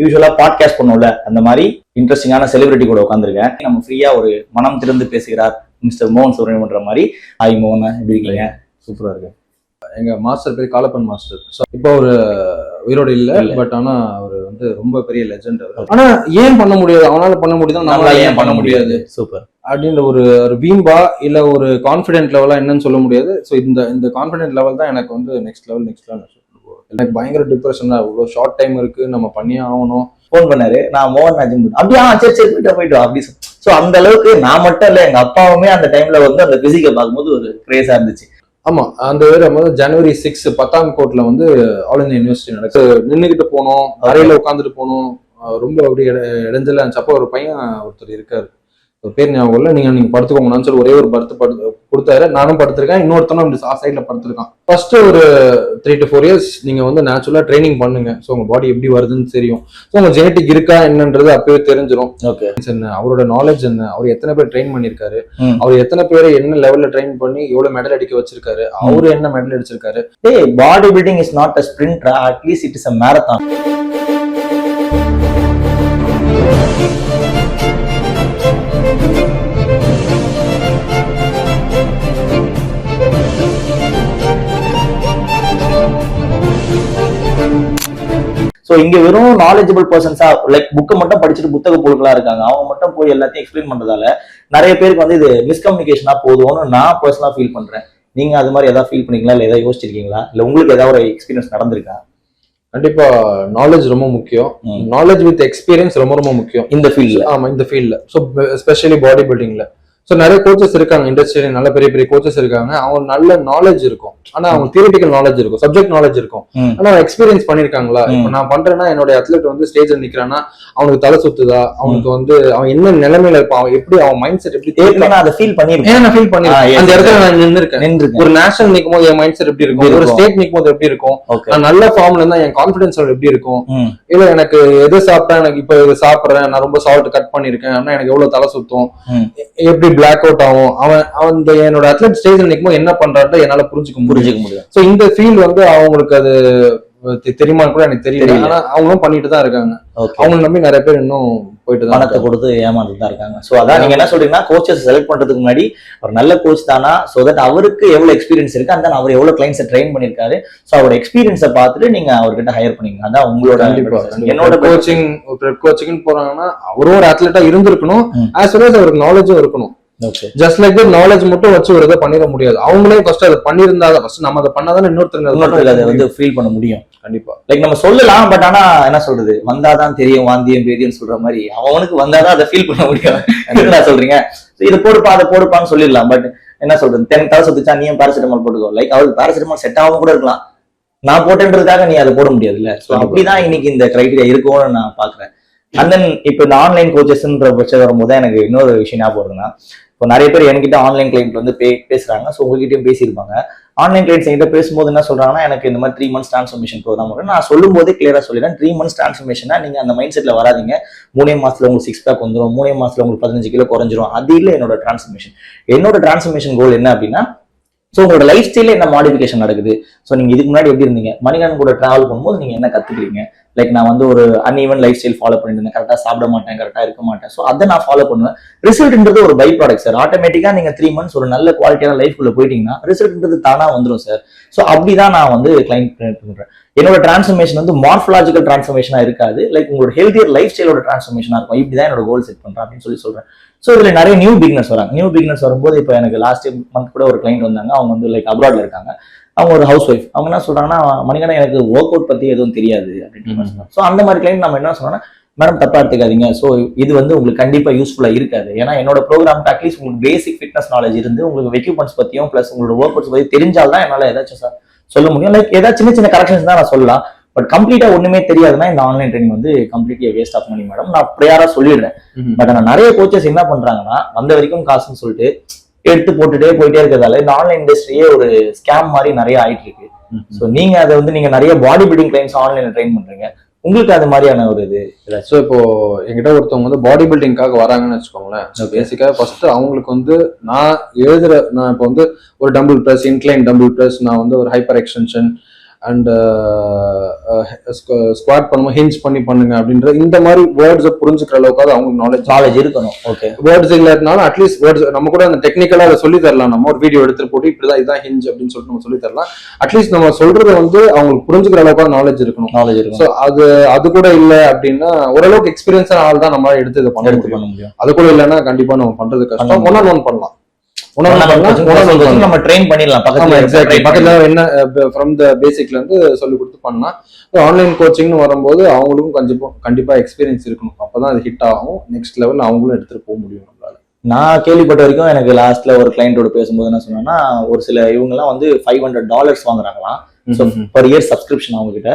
யூஸ்வலா பாட்காஸ்ட் பண்ணுவோம்ல, அந்த மாதிரி இன்ட்ரெஸ்டிங்கான செலிபிரிட்டி கூட உட்காந்துருக்கேன். நம்ம ஃப்ரீயா ஒரு மனம் திறந்து பேசுகிறார் மிஸ்டர் மோகன் சுப்ரமணியன்ற மாதிரி. ஹாய் மோகன், எப்படி இருக்கீங்க? சூப்பரா இருக்கு. எங்க மாஸ்டர் பேர் காலப்பன் மாஸ்டர். இப்போ ஒரு உயிரோடு இல்ல, பட் ஆனா அவர் வந்து ரொம்ப பெரிய லெஜெண்ட். ஆனா ஏன் பண்ண முடியாது, அவனால பண்ண முடியும், நம்மளால ஏன் பண்ண முடியாது சூப்பர் அப்படின்ற ஒரு வீம்பா இல்ல ஒரு கான்பிடென்ட் லெவலா என்னன்னு சொல்ல முடியாது. ஸோ இந்த கான்பிடென்ட் லெவல் தான் எனக்கு வந்து நெக்ஸ்ட் லெவல். எனக்கு பயங்கர டிப்ரெஷன் தான். இவ்வளவு ஷார்ட் டைம் இருக்கு, நம்ம பண்ணியே ஆகணும். போன் பண்ணாரு, நான் மோகன் ராஜன் அப்படியா, சரி போயிட்டு அப்படி. ஸோ அந்த அளவுக்கு நான் மட்டும் இல்ல, எங்க அப்பாவுமே அந்த டைம்ல வந்து அந்த பிசிக்கை பார்க்கும்போது ஒரு கிரேஸா இருந்துச்சு. ஆமா, அந்த ஜனவரி 6 பத்தான்கோட்ல வந்து ஆல் இந்தியா யூனிவர்சிட்டி நடக்கு. நின்றுகிட்டு போனோம், அறையில உட்காந்துட்டு போனோம். ரொம்ப அப்படி இடைஞ்சல இருந்துச்சு. அப்போ ஒரு பையன் ஒருத்தர் இருக்காரு, ஒரு பேர் ஞாபகம் இல்லை. நீங்க படுத்துக்கோங்கன்னு சொல்லி ஒரே ஒரு படுத்து கொடுத்தாரு. நானும் படுத்திருக்கேன், இன்னொருத்தனும் சைட்ல படுத்திருக்கான். ஃபர்ஸ்ட் ஒரு 3 to 4 years நீங்க வந்து நேச்சுரலா ட்ரைனிங் பண்ணுங்க. ஸோ உங்க பாடி எப்படி வருதுன்னு தெரியும். ஸோ உங்க ஜெனட்டிக் இருக்கா என்னன்றது அப்பவே தெரிஞ்சிடும். ஓகே, என்ன அவரோட நாலேஜ் என்ன, அவர் எத்தனை பேர் ட்ரெயின் பண்ணிருக்காரு, அவர் எத்தனை பேரை என்ன லெவல்ல ட்ரெயின் பண்ணி எவ்வளவு மெடல் அடிக்க வச்சிருக்காரு, அவரு என்ன மெடல் அடிச்சிருக்காரு. Body building is not a sprint, at least it is a marathon. So இங்க வெறும் நாலேஜபிள் பர்சன்ஸா, லைக் புக்கை மட்டும் படிச்சுட்டு புத்தக பொருட்களா இருக்காங்க. அவங்க மட்டும் போய் எல்லாத்தையும் எக்ஸ்பிளைன் பண்றதால நிறைய பேருக்கு வந்து இது மிஸ்கம்யூனிகேஷனா போதும்னு நான் பர்சனலா ஃபீல் பண்றேன். நீங்க அது மாதிரி ஏதாவது ஃபீல் பண்ணீங்களா, இல்ல ஏதாவது யோசிச்சிருக்கீங்களா, இல்ல உங்களுக்கு ஏதாவது ஒரு எக்ஸ்பீரியன்ஸ் நடந்திருக்கா? கண்டிப்பா நாலேஜ் ரொம்ப முக்கியம். நாலேஜ் வித் எக்ஸ்பீரியன்ஸ் ரொம்ப ரொம்ப முக்கியம் இந்த ஃபீல்ட்ல. ஆமா, இந்த ஃபீல்ட்ல. ஸோ எஸ்பெஷலி பாடி பில்டிங்ல ஸோ நிறைய கோச்சஸ் இருக்காங்க, இண்டஸ்ட்ரியில நல்ல பெரிய பெரிய கோச்சஸ் இருக்காங்க. அவங்க நல்ல நாலேஜ் இருக்கும், ஆனா அவங்க தியரிட்டிக்கல் நாலேஜ் இருக்கும், சப்ஜெக்ட் நாலேஜ் இருக்கும், ஆனா எக்ஸ்பீரியன்ஸ் பண்ணிருக்காங்களா? இப்போ நான் பண்றேன்னா என்னோட அத்லெட் வந்து ஸ்டேஜ்ல நிக்கிறான்னா அவனுக்கு தலை சுத்துதா, அவனுக்கு வந்து அவன் என்ன நிலைமையில இருப்பான், அவன் எப்படி, அவன் மைண்ட் செட் எப்படி, அதை ஃபீல் பண்ணிருக்கேன். நான் ஃபீல் பண்ணிருக்கேன். அந்த இடத்துல நான் நின்றுருக்கேன். ஒரு நேஷனல் நிற்கும் போது என் மைண்ட் செட் எப்படி இருக்கும், ஒரு ஸ்டேட் நிற்கும் போது எப்படி இருக்கும், நான் நல்ல ஃபார்ம்ல இருந்தா என் கான்பிடன்ஸ் எப்படி இருக்கும், இல்ல எனக்கு எது சாப்பிட்டா, எனக்கு இப்ப இது சாப்பிடுறேன், நான் ரொம்ப சால்ட் கட் பண்ணிருக்கேன், எனக்கு எவ்வளவு தலை சுத்தும், எப்படி பிளாக் அவுட் ஆகும், அவன் என்னோட அத்லெட் ஸ்டேஜ்ல நிற்கும் என்ன பண்றாரு என்னால புரிஞ்சுக்க முடியும். சோ இந்த ஃபீல் வந்து அவங்களுக்கு அது தெரியுமான்னு கூட எனக்கு தெரியல. ஆனா அவங்களும் பண்ணிட்டு தான் இருக்காங்க. அவங்க நம்பி நிறைய பேர் இன்னும் போயிட்டு தான் பணத்தை கொடுத்து ஏமாந்துட்டு தான் இருக்காங்க. சோ அதான் நீங்க என்ன சொல்றீங்கன்னா, கோச்சஸ் செலக்ட் பண்றதுக்கு முன்னாடி ஒரு நல்ல கோச் தானா, சோ தட் அவருக்கு எவ்வளவு எக்ஸ்பீரியன்ஸ் இருக்கு, அந்த அவர் எவ்வளவு கிளைண்ட்ஸை ட்ரெயின் பண்ணிருக்காரு, சோ அவரோட எக்ஸ்பீரியன்ஸை பார்த்துட்டு நீங்க அவர்கிட்ட ஹையர் பண்ணீங்க. அதான் உங்களோட. என்னோட கோச்சிங் போறாங்கன்னா அவரும் ஒரு அத்லெட்டா இருந்திருக்கணும், ஆஸ் வெல் அஸ் அவருக்கு நாலேஜும் இருக்கணும். ஜஸ்ட் லைக் தட் நாலேஜ் மட்டும் வச்சு ஒரு இதை பண்ணிட முடியாது. அவங்களே ஃபர்ஸ்ட் அதை பண்ணிருந்தாதான், ஃபர்ஸ்ட் நம்ம அதை பண்ணாதான் இன்னொருத்தருக்கு அதை வந்து ஃபீல் பண்ண முடியும். கண்டிப்பா. லைக் நம்ம சொல்லலாம், பட் ஆனா என்ன சொல்றது, வந்தாதான் தெரியும் வாந்தியம் பேதியம் சொல்ற மாதிரி அவனுக்கு வந்தாதான் அதை ஃபீல் பண்ண முடியும். என்ன சொல்றீங்க, இதை போடுப்பா அதை போடுப்பான்னு சொல்லிடலாம். பட் என்ன சொல்றது, தென் தலை சுத்துச்சா நீயும் பேராசிட்டமால் போட்டுக்கோ, லைக் அவருக்கு பேராசிட்டமால் செட் ஆகும் கூட இருக்கலாம், நான் போட்டேன்றதுக்காக நீ அதை போட முடியாது இல்ல. ஸோ அப்படிதான் இன்னைக்கு இந்த கிரைட்டீரியா இருக்கும்னு நான் பாக்குறேன். அண்ட் தென் இப்போ இந்த ஆன்லைன் கோச்சஸ்ன்ற பட்சம் வரும்போது எனக்கு இன்னொரு விஷயம் ஞாபகம் வருதுன்னா, இப்போ நிறைய பேர் என்கிட்ட ஆன்லைன் கிளைண்ட் வந்து பேசுறாங்க. ஸோ உங்ககிட்டயும் பேசியிருப்பாங்க. ஆன்லைன் கிளைண்ட்ஸ் என்கிட்ட பேசும்போது என்ன சொல்றாங்கன்னா, எனக்கு இந்த மாதிரி 3 months டிரான்ஸ்ஃபர்மேஷன் ப்ரோக்ராம் வரும். நான் சொல்லும் போதே கிளியரா சொல்லிடுறேன், 3 months டிரான்ஸ்ஃபர்மேஷனா நீங்க அந்த மைண்ட் செட்ல வராதிங்க. 3 மாசத்துல உங்களுக்கு 6 பேக் வந்துடும், 3 மாசத்துல உங்களுக்கு 15 கிலோ குறைஞ்சிரும். அது இல்லை என்னோட டிரான்ஸ்ஃபர்மேஷன். என்னோட டிரான்ஸ்ஃபர்மேஷன் கோல் என்ன அப்படின்னா, ஸோ உங்களோட லைஃப் ஸ்டைல என்ன மாடிஃபிகேஷன் நடக்குது, ஸோ நீங்க இதுக்கு முன்னாடி எப்படி இருந்தீங்க, மணிகண்டன் கூட டிராவல் பண்ணும்போது நீங்க என்ன கத்துக்கிறீங்க, லைக் நான் வந்து ஒரு அன்ஈவன் லைஃப் ஸ்டைல் ஃபாலோ பண்ணிட்டு இருந்தேன், கரெக்டாக சாப்பிட மாட்டேன், கரெக்டாக இருக்க மாட்டேன். ஸோ அதை நான் ஃபாலோ பண்ணுவேன். ரிசல்ட்ன்றது ஒரு பை ப்ராடக்ட் சார். ஆட்டோமேட்டிக்கா நீங்க 3 months ஒரு நல்ல குவாலிட்டியான லைஃப்குள்ள போயிட்டீங்கன்னா ரிசல்ட்ன்றது தானா வந்துடும் சார். ஸோ அப்படிதான் நான் வந்து கிளைண்ட் பண்றேன். என்னோட டிரான்ஸ்ஃபர்மேஷன் வந்து மார்ஃபலாஜிக்கல் டிரான்ஸ்ஃபர்மேஷனா இருக்காது, லைக் உங்களோட ஹெல்த்தியர் லைஃப் ஸ்டைலோட டிரான்ஸ்ஃபர்மேஷனா இருக்கும். இப்படிதான் என்னோட கோல் செட் பண்றேன் அப்படின்னு சொல்றேன். ஸோ இதுல நிறைய நியூ பிகினர்ஸ் வராங்க. நியூ பிகினர்ஸ் வரும்போது இப்போ எனக்கு லாஸ்ட் மந்த் கூட ஒரு கிளைண்ட் வந்தாங்க. அவங்க வந்து லைக் அப்ராட்ல இருக்காங்க. அவங்க ஒரு ஹவுஸ் ஒய்ஃப். அவங்க என்ன சொல்றாங்கன்னா, மணிகண்டன் எனக்கு ஒர்க் அவுட் பத்தி எதுவும் தெரியாது அப்படின்னு சொன்னாங்க. ஸோ அந்த மாதிரி கிளைண்ட் நம்ம என்ன சொன்னோம்னா, மேடம் தப்பா எடுத்துக்காதீங்க, ஸோ இது வந்து உங்களுக்கு கண்டிப்பா யூஸ்ஃபுல்லா இருக்காது. ஏன்னா என்னோட ப்ரோக்ராம்க்கு அட்லீஸ்ட் உங்களுக்கு பேசிக் ஃபிட்னஸ் நாலேஜ் இருந்து உங்களுக்கு எக்யூப்மெண்ட்ஸ் பத்தியும் பிளஸ் உங்களோட ஒர்க் அவுட்ஸ் பத்தி தெரிஞ்சால்தான் என்னால ஏதாச்சும் சொல்ல முடியும். லைக் ஏதாவது சின்ன சின்ன கரெக்ஷன்ஸ் தான் நான் சொல்லலாம். பட் கம்ப்ளீட்டா ஒண்ணுமே தெரியாதுன்னா இந்த ஆன்லைன் ட்ரைனிங் வந்து completely waste of money madam. நான் ப்ரேயரா சொல்லிடுறேன். பட் ஆனா நிறைய கோச்சஸ் என்ன பண்றாங்கன்னா, வந்த வரைக்கும் காசுன்னு சொல்லிட்டு எடுத்து போட்டுட்டே போயிட்டே இருக்கிறதால இந்த ஆன்லைன் இண்டஸ்ட்ரியே ஒரு ஸ்கேம் மாதிரி நிறைய ஆயிட்டு இருக்கு. ஸோ நீங்க அதை வந்து நீங்க நிறைய பாடி பில்டிங் கிளைண்ட்ஸ் ஆன்லைன்ல ட்ரெயின் பண்றீங்க, உங்களுக்கு அது மாதிரியான ஒரு இது. ஸோ இப்போ என்கிட்ட ஒருத்தவங்க வந்து பாடி பில்டிங்காக வராங்கன்னு வச்சுக்கோங்களேன். ஸோ பேசிக்காக ஃபர்ஸ்ட் அவங்களுக்கு வந்து நான் இப்போ வந்து ஒரு dumbbell press, incline dumbbell press, நான் வந்து ஒரு ஹைப்பர் எக்ஸ்டென்ஷன் அண்ட் ஸ்குவாட் பண்ணும்போது ஹிஞ்ச் பண்ணி பண்ணுங்க அப்படின்ற இந்த மாதிரி வேர்ட்ஸை புரிஞ்சுக்கிற அளவுக்கு அவங்களுக்கு நாலேஜ் இருக்கணும். ஓகே, வேர்ட்ஸ் இல்லாட்டினாலும் அட்லீஸ்ட் வேர்ட்ஸ் நம்ம கூட அந்த டெக்னிக்கலா அதை சொல்லி தரலாம். நம்ம ஒரு வீடியோ எடுத்துட்டு போட்டு இப்படிதான் இதான் ஹிஞ்ச் அப்படின்னு சொல்லிட்டு நம்ம சொல்லி தரலாம். அட்லீஸ்ட் நம்ம சொல்றதை அவங்களுக்கு புரிஞ்சுக்கிற அளவுக்கு நாலேஜ் இருக்கணும். ஸோ அது கூட இல்லை அப்படின்னா ஓரளவுக்கு எக்ஸ்பீரியன்ஸான ஆள் தான் நம்மளால எடுத்து இதை பண்ண முடியும். அது கூட இல்லைன்னா கண்டிப்பா நம்ம பண்றது கஷ்டம். ஒன் ஆன் ஒன் பண்ணலாம். நம்ம ட்ரெயின் பண்ணிடலாம். பக்கத்துல என்ன ஃப்ரம் த பேசிக்ல இருந்து சொல்லி கொடுத்து பண்ணா. ஆன்லைன் கோச்சிங்னு வரும்போது அவங்களுக்கும் கண்டிப்பா எக்ஸ்பீரியன்ஸ் இருக்கணும். அப்பதான் அது ஹிட் ஆகும். நெக்ஸ்ட் லெவல் அவங்களும் எடுத்துட்டு போக முடியும் நம்மளால. நான் கேள்விப்பட்ட வரைக்கும் எனக்கு லாஸ்ட்ல ஒரு கிளைண்டோட பேசும்போது என்ன சொன்னா, ஒரு சில இவங்க எல்லாம் வந்து $500 வாங்குறாங்களாம் பர் இயர் சப்ஸ்கிரிப்ஷன் அவங்க கிட்ட.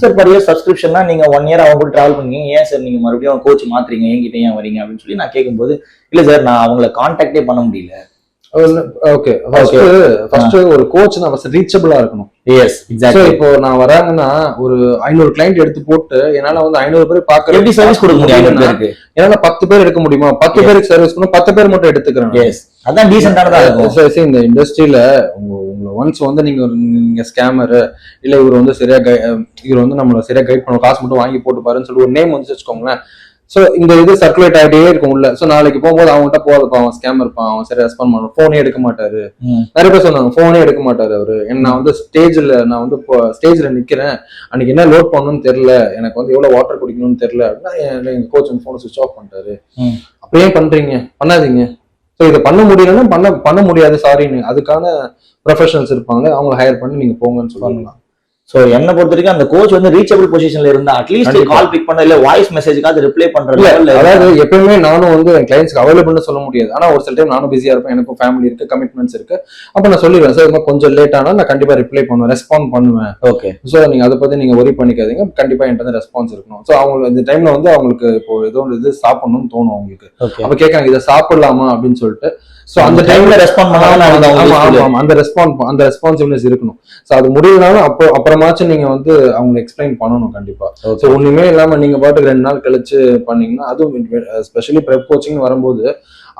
சார் பர் இயர் சப்ஸ்கிரிப்ஷன்னா நீங்க 1 year அவங்க கூட டிராவல் பண்ணீங்க, ஏன் சார் நீங்க மறுபடியும் கோச் மாத்துறீங்க, என்கிட்ட ஏன் வரீங்க அப்படின்னு சொல்லி நான் கேட்கும்போது, இல்ல சார் நான் அவங்களை கான்டாக்டே பண்ண முடியல. ஓகே, ஃபர்ஸ்ட் ஒரு கோச்னா ஃபர்ஸ்ட் ரீச்சபிளா இருக்கணும். Yes, exactly. இப்போ நான் வராங்கன்னா ஒரு 500 கிளைண்ட் எடுத்து போட்டு என்னால வந்து 500 பேர் பாக்க எப்படி சர்வீஸ் கொடுக்க முடியும்? என்னால 10 பேர் எடுக்க முடியுமா? 10 பேருக்கு சர்வீஸ் பண்ண 10 பேர் மட்டும் எடுத்துக்கிறேன். எஸ், அதான் டீசென்ட்டானதா இருக்கும். இந்த இண்டஸ்ட்ரியில உங்களை ஒன்ஸ் வந்து நீங்க ஸ்கேமர் இல்ல இவர் வந்து இவர் வந்து நம்மள சரியா கைட் பண்ண காசு மட்டும் வாங்கி போட்டு பாருன்னு சொல்லி ஒரு நேம் வந்து வச்சுக்கோங்களேன். சோ இந்த இது சர்க்குலேட் ஆகிட்டே இருக்கும் உள்ள. சோ நாளைக்கு போகும்போது அவங்ககிட்ட போதப்பா அவன் ஸ்கேமர் இருப்பான், அவன் சரி ரெஸ்பாண்ட் பண்ணுவான், போனே எடுக்க மாட்டாரு. நிறைய பேர் சொன்னாங்க போனே எடுக்க மாட்டாரு அவரு. நான் வந்து ஸ்டேஜ்ல நிக்கிறேன், அன்னைக்கு என்ன லோட் பண்ணணும்னு தெரியல, எனக்கு வந்து எவ்வளவு வாட்டர் குடிக்கணும்னு தெரியல அப்படின்னா எங்க கோச் வந்து போனை சுவிச் ஆஃப் பண்ணிட்டாரு. அப்படியே பண்றீங்க, பண்ணாதீங்க. ஸோ இதை பண்ண முடியலன்னா பண்ண முடியாது, சாரின்னு அதுக்கான ப்ரொஃபஷனல்ஸ் இருப்பாங்க, அவங்களை ஹையர் பண்ணி நீங்க போங்கன்னு சொல்லுவாங்க. சோ என்ன பொறுத்த வரைக்கும் அந்த கோச் வந்து ரீச்சபிள் பொசிஷன்ல இருந்தா அட்லீஸ்ட் கால் பிக் பண்ண இல்ல வாய்ஸ் மெசேஜ்க்காவது ரிப்ளை பண்றது. அதாவது எப்பவுமே நானும் வந்து என் கிளைண்ட்ஸ்க்கு அவைலபிள்னு சொல்ல முடியாது. ஆனா ஒரு சில டைம் நானும் பிஸியா இருப்பேன், எனக்கும் ஃபேமிலி இருக்கு, கமிட்மெண்ட்ஸ் இருக்கு. அப்ப நான் சொல்லிடுவேன் சார் கொஞ்சம் லேட் ஆனா நான் கண்டிப்பா ரிப்ளை பண்ணுவேன், ரெஸ்பாண்ட் பண்ணுவேன். ஓகே, சோ நீங்க அதை பத்தி நீங்க ஒரி பண்ணிக்காதீங்க, கண்டிப்பா என்கிட்ட ரெஸ்பான்ஸ் இருக்கணும். சோ அவங்க இந்த டைம்ல வந்து அவங்களுக்கு இப்போ ஏதோ ஒரு இது சாப்பிடணும்னு தோணும் அவங்களுக்கு. அப்ப கேட்கறாங்க இதை சாப்பிடலாமா அப்படின்னு சொல்லிட்டு. சோ அந்த டைம்ல ரெஸ்பாண்ட் பண்ணாலும் அந்த ரெஸ்பான்சிபிலிட்டிஸ் இருக்கணும். சோ அது முடியலனாலும் அப்புறமாச்சும் நீங்க வந்து அவங்க எக்ஸ்பிளைன் பண்ணணும் கண்டிப்பா. சோ ஒண்ணுமே இல்லாம நீங்க பாட்டுக்கு 2 நாள் கழிச்சு பண்ணீங்கன்னா, அதுவும் ஸ்பெஷலி ப்ரெப் கோச்சிங் வரும்போது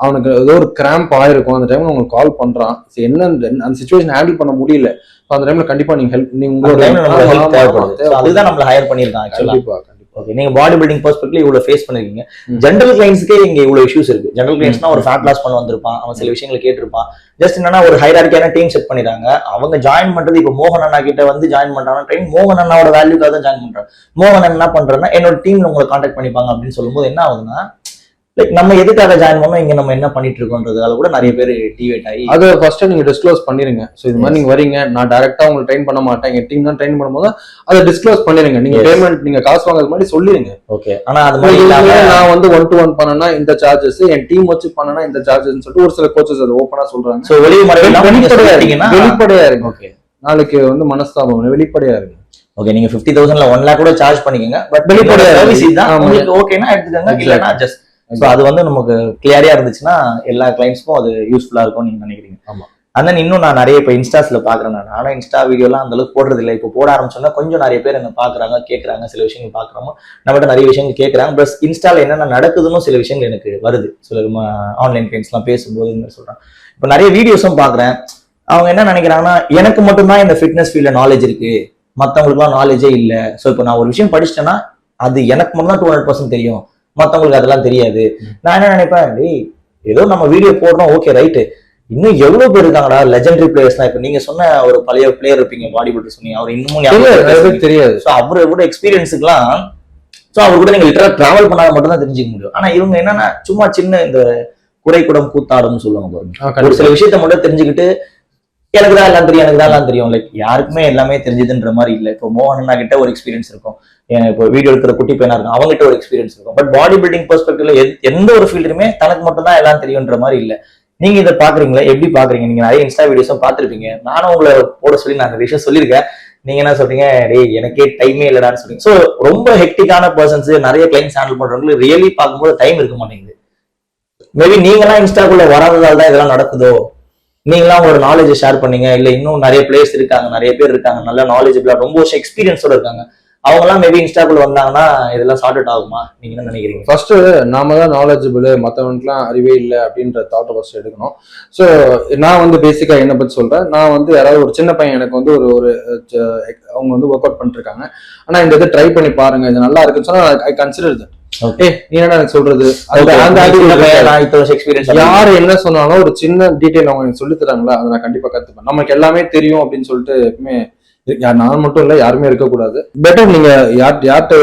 அவனுக்கு ஏதோ ஒரு கிராம்ப் ஆயிருக்கும். அந்த டைம்ல உங்களுக்கு கால் பண்றான், என்ன அந்த சிச்சுவேஷன் ஹேண்டில் பண்ண முடியல, அந்த டைம்ல கண்டிப்பா நீங்க ஹெல்ப் அதுதான் நம்மள ஹையர் பண்ணிருக்காங்க. கண்டிப்பா. ஓகே, நீங்க பாடி பில்டிங் பெர்ஸ்பெக்டிவ்ல இவ்வளவு ஃபேஸ் பண்ணிருக்கீங்க. ஜெனரல் கிளைண்ட்ஸ்க்கே இங்க இவ்வளவு இஷ்யூஸ் இருக்கு. ஜெனரல் கிளைண்ட்ஸ்னா ஒரு ஃபேட் லாஸ் பண்ண வந்திருப்பான், அவன் சில விஷயங்களை கேட்டிருப்பான். ஜஸ்ட் என்னன்னா ஒரு ஹைரார்க்கியான டீம் செட் பண்ணிடுறாங்க. அவங்க ஜாயின் பண்றது இப்போ மோகன் அண்ணா கிட்ட வந்து ஜாயின் பண்றாங்க ட்ரெயின், மோகன் அண்ணாவோட வேல்யூக்காக தான் ஜாயின் பண்றாங்க. மோகன் அண்ணா என்ன பண்றேன்னா என்னோட டீம்ல உங்களை கான்டாக்ட் பண்ணிப்பாங்க அப்படின்னு சொல்லும்போது என்ன ஆகுதுன்னா, நம்ம எதுக்காக ஜாயின் பண்ணோம், இங்க நம்ம என்ன பண்ணிட்டு இருக்கோன்றதால கூட நிறைய பேர் டிவேட் ஆகி அதை ஃபர்ஸ்ட் நீங்க டிஸ்க்ளோஸ் பண்ணிருங்க. சோ இது மாதிரி நீங்க வரீங்க, நான் டைரக்டா உங்களை ட்ரெயின் பண்ண மாட்டேன், எங்க டீம் தான் ட்ரெயின் பண்ணும்போது அதை டிஸ்க்ளோஸ் பண்ணிருங்க. நீங்க பேமெண்ட் நீங்க காசு வாங்குறது மாதிரி சொல்லிருங்க. ஓகே, ஆனா அது மாதிரி நான் வந்து 1-to-1 பண்ணனா இந்த சார்ஜஸ், என் டீம் வச்சு பண்ணனா இந்த சார்ஜஸ் சொல்லிட்டு ஒரு சில கோச்சஸ் அதை ஓப்பனா சொல்றாங்க. சோ வெளிப்படையா இருக்கு. ஓகே, நாளைக்கு வந்து மனஸ்தாபம் வெளிப்படையா இருக்கு. ஓகே, நீங்க 50,000ல 1 lakh கூட சார்ஜ் பண்ணிக்கங்க, பட் வெளிப்படையா சர்வீஸ் தான் உங்களுக்கு ஓகேனா எடுத்துக்கங்க, இல்லனா ஜஸ்ட். சோ அது வந்து நமக்கு கிளியரா இருந்துச்சுன்னா எல்லா கிளைண்ட்ஸ்க்கும் அது யூஸ்ஃபுல்லா இருக்கும் நீங்க நினைக்கிறீங்க. ஆமா. அந்த இன்னும் நான் நிறைய இப்போ இன்ஸ்டாஸ்ல பாக்குறேன். ஆனா இன்ஸ்டா வீடியோலாம் அந்த அளவுக்கு போடுறது இல்லை. இப்போ போட ஆரம்பிச்சோன்னா கொஞ்சம் நிறைய பேர் என்ன பாக்குறாங்க, கேட்கறாங்க, சில விஷயங்கள் பாக்குறோமோ நம்மகிட்ட நிறைய விஷயங்கள் கேட்கறாங்க. பிளஸ் இன்ஸ்டால என்னென்ன நடக்குதுன்னு சில விஷயங்கள் எனக்கு வருது. சில ஆன்லைன் கிளைண்ட்ஸ் எல்லாம் பேசும்போது சொல்றாங்க. இப்போ நிறைய வீடியோஸும் பாக்குறேன். அவங்க என்ன நினைக்கிறாங்கன்னா, எனக்கு மட்டும்தான் இந்த ஃபிட்னஸ் ஃபீல்ட்ல நாலேஜ் இருக்கு, மற்றவங்களுக்குலாம் நாலேஜே இல்லை. ஸோ இப்போ நான் ஒரு விஷயம் படிச்சிட்டேன்னா அது எனக்கு மட்டும் தான் 200% தெரியும், மற்றவங்களுக்கு அதெல்லாம் தெரியாது. நான் என்ன நினைப்பேன், ஏதோ நம்ம வீடியோ போடுறோம், ஓகே ரைட்டு, இன்னும் எவ்வளவு பேர் இருக்காங்கடா லெஜெண்டரி பிளேயர்ஸ்லாம். இப்ப நீங்க சொன்ன ஒரு பழைய பிளேயர் இருப்பீங்க, பாடி பில்டர் சொன்னீங்க, அவர் இன்னமும் தெரியாது. ஸோ அவரோட எக்ஸ்பீரியன்ஸுக்குலாம் ஸோ அவர் கூட நீங்க லிட்டரா டிராவல் பண்ணாத மட்டும் தான் தெரிஞ்சுக்க முடியும். ஆனா இவங்க என்னன்னா சும்மா சின்ன இந்த குறைக்குடம் கூத்தாடும்னு சொல்லுவாங்க பாருங்க, ஒரு சில விஷயத்த மட்டும் தெரிஞ்சுக்கிட்டு எனக்கு தான் எல்லாம் தெரியும், எனக்கு தான் எல்லாம் தெரியும், லைக் யாருக்குமே எல்லாமே தெரிஞ்சதுன்ற மாதிரி இல்லை. இப்போ மோகன் அண்ணா கிட்ட ஒரு எக்ஸ்பீரியன்ஸ் இருக்கும், இப்போ வீடியோ எடுக்கிற குட்டி பையனா இருக்கும், அவங்ககிட்ட ஒரு எக்ஸ்பீரியன்ஸ் இருக்கும். பட் பாடி பில்டிங் பெர்ஸ்பெக்டிவ்ல எந்த ஒரு ஃபீல்டுமே தனக்கு மட்டும் தான் எல்லாம் தெரியுன்ற மாதிரி இல்லை. நீங்க இதை பாக்குறீங்களா, எப்படி பாக்குறீங்க? நீங்க நிறைய இன்ஸ்டா வீடியோஸும் பார்த்திருப்பீங்க, நானும் உங்களை போட சொல்லி நான் நிறைய விஷயம் சொல்லியிருக்கேன். நீங்க என்ன சொல்றீங்க, டேய் எனக்கே டைமே இல்லடான்னு சொல்றீங்க. ஸோ ரொம்ப ஹெக்டிக்கான பர்சன்ஸ், நிறைய கிளைண்ட்ஸ் ஹேண்டில் பண்றவங்களுக்கு ரியலி பார்க்கும்போது டைம் இருக்க மாட்டேங்குது. மேபி நீங்களாம் இன்ஸ்டாக்குள்ள வராததால தான் இதெல்லாம் நடக்குதோ, நீங்களாம் ஒரு நாலேஜ் ஷேர் பண்ணீங்க, இல்ல இன்னும் நிறைய பிளேயர்ஸ் இருக்காங்க, நிறைய பேர் இருக்காங்க, நல்ல நாலேஜபிளா ரொம்ப வருஷம் எக்ஸ்பீரியன்ஸோட இருக்காங்க, அவங்க எல்லாம் மேபி இன்ஸ்டாக்குள்ள வந்தாங்கன்னா இதெல்லாம் சார்ட் அவுட் ஆகுமா? நீங்க என்ன நினைக்கிறீங்க? ஃபர்ஸ்ட் நாம தான் நாலேஜபிள், மற்றவனுக்குலாம் அறிவே இல்லை அப்படின்ற தாட்டை ஃபர்ஸ்ட் எடுக்கணும். ஸோ நான் வந்து பேசிக்கா என்ன பத்தி சொல்றேன், நான் வந்து யாராவது ஒரு சின்ன பையன் எனக்கு வந்து ஒரு அவங்க வந்து ஒர்க் அவுட் பண்ணிட்டு இருக்காங்க, ஆனா இந்த இதை ட்ரை பண்ணி பாருங்க இது நல்லா இருக்குன்னு சொன்னா ஐ கன்சிடர் தட். நீ என்ன எனக்கு சொல்றது, யாரு என்ன சொன்னாலும் ஒரு சின்ன டீடைல் அவங்க எனக்கு சொல்லி தராங்களா அதை நான் கண்டிப்பா கத்துப்பேன். நமக்கு எல்லாமே தெரியும் அப்படின்னு சொல்லிட்டு எப்பவுமே நான் மட்டும் இல்ல யாருமே இருக்கக்கூடாது. பெட்டர் நீங்க யார்கிட்ட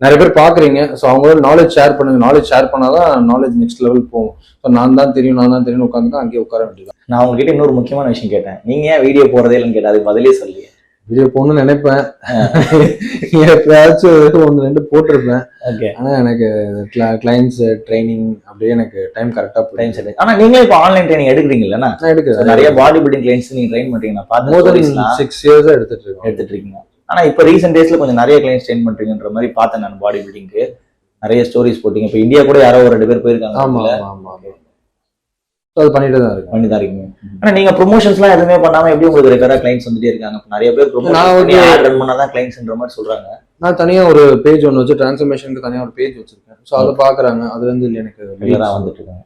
நிறைய பேர் பாக்குறீங்க, ஸோ அவங்களோட நாலேஜ் ஷேர் பண்ணுங்க. நாலேஜ் ஷேர் பண்ணாதான் நாலேஜ் நெக்ஸ்ட் லெவல் போகும். ஸோ நான் தான் தெரியும் உட்காந்துதான் அங்கேயே உட்கார வேண்டியது. நான் உங்ககிட்ட இன்னொரு முக்கியமான விஷயம் கேட்டேன், நீங்க ஏன் வீடியோ போறதே இல்லைன்னு கேட்டேன், அதுக்கு பதிலே சொல்லி. வீடியோ போகணும்னு நினைப்பேன், எப்பயாச்சும் 1-2 போட்டிருப்பேன். ஆனா எனக்கு கிளைண்ட்ஸ் ட்ரைனிங் அப்படியே எனக்கு டைம் கரெக்டா போயிடும். ஆனா நீங்களே இப்போ ஆன்லைன் ட்ரைனிங் எடுக்கிறீங்களா? நான் எடுக்கிறேன். நிறைய பாடி பில்டிங் கிளைண்ட்ஸ் நீங்க ட்ரெயின் பண்றீங்க, நான் பார்த்தேன். 6 இயர்ஸா எடுத்துட்டு இருக்கீங்க. ஆனா இப்போ ரீசெண்ட் டேஸ்ல கொஞ்சம் நிறைய கிளைண்ட்ஸ் ட்ரெயின் பண்றீங்கன்ற மாதிரி பார்த்தேன் நான். பாடி பில்டிங்க்கு நிறைய ஸ்டோரிஸ் போட்டீங்க. இப்போ இந்தியா கூட யாரோ ஒரு 2 பேர் போயிருக்காங்க. ஆமா அது பண்ணிட்டு தான் இருக்கீங்க. ஆனா நீங்க ப்ரொமோஷன்ஸ்லாம் எதுவுமே பண்ணாம எப்படி உங்களுக்கு ரெகுலரா கிளைண்ட்ஸ் வந்துட்டே இருக்காங்க? நிறைய பேர் ப்ரொமோஷன் ரன் பண்ணாதான் கிளைண்ட்ஸ்ன்ற மாதிரி சொல்றாங்க. நான் தனியா ஒரு பேஜ் ஒன்று வச்சு டிரான்ஸ்ஃபர்மேஷனுக்கு தனியா ஒரு பேஜ் வச்சிருக்கேன். ஸோ அதை பாக்குறாங்க, அதுல இருந்து எனக்கு ரெகுலரா வந்துட்டு இருக்காங்க.